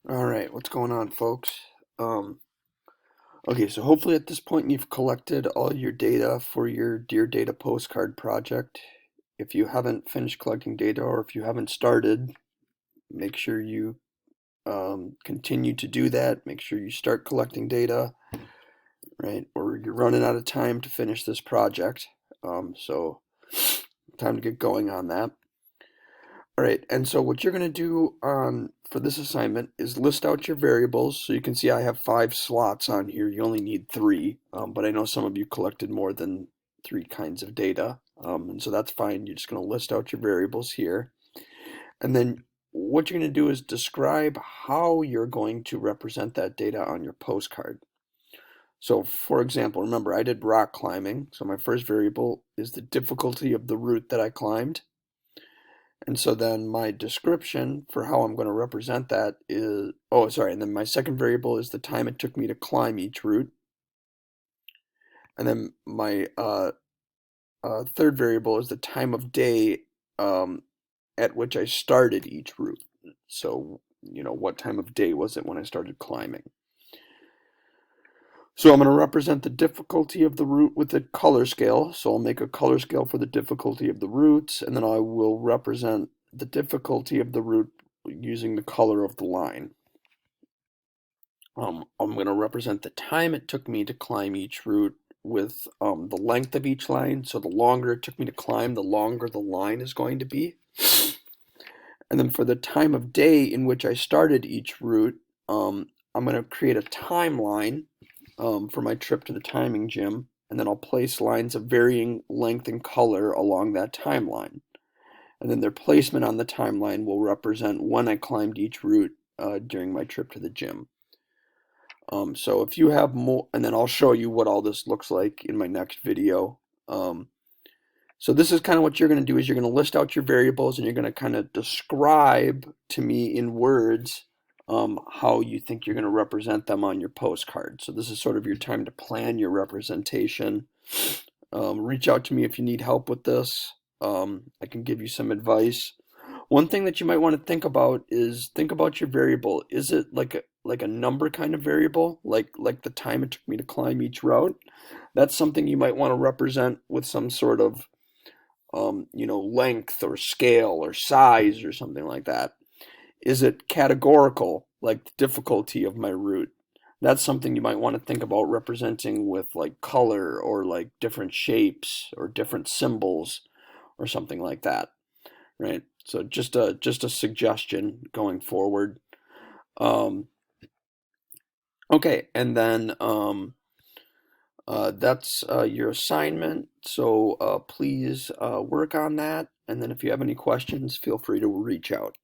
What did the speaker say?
All right, what's going on, folks? Um, okay, so hopefully at this point you've collected all your data for your Dear Data postcard project. If you haven't finished collecting data or if you haven't started, make sure you continue to do that. Make sure you start collecting data, right? Or you're running out of time to finish this project. So time to get going on that. All right, and so what you're going to do for this assignment is list out your variables. So you can see I have 5 slots on here. You only need 3, but I know some of you collected more than 3 kinds of data, and so that's fine. You're just going to list out your variables here. And then what you're going to do is describe how you're going to represent that data on your postcard. So for example, remember I did rock climbing, so my first variable is the difficulty of the route that I climbed. And so then my description for how I'm going to represent that is, oh, sorry, and then my second variable is the time it took me to climb each route. And then my third variable is the time of day at which I started each route. So, what time of day was it when I started climbing? So I'm going to represent the difficulty of the route with a color scale. So I'll make a color scale for the difficulty of the routes, and then I will represent the difficulty of the route using the color of the line. I'm going to represent the time it took me to climb each route with the length of each line. So the longer it took me to climb, the longer the line is going to be. And then for the time of day in which I started each route, I'm going to create a timeline for my trip to the timing gym, and then I'll place lines of varying length and color along that timeline. And then their placement on the timeline will represent when I climbed each route during my trip to the gym. So if you have more, and then I'll show you what all this looks like in my next video. So this is kind of what you're going to do is you're going to list out your variables and you're going to kind of describe to me in words how you think you're going to represent them on your postcard. So this is sort of your time to plan your representation. Reach out to me if you need help with this. I can give you some advice. One thing that you might want to think about is think about your variable. Is it like a number kind of variable, like the time it took me to climb each route? That's something you might want to represent with some sort of length or scale or size or something like that. Is it categorical, like the difficulty of my route? That's something you might want to think about representing with like color or like different shapes or different symbols or something like that, right? So just a suggestion going forward. Um, okay, and then that's your assignment. So please work on that. And then if you have any questions, feel free to reach out.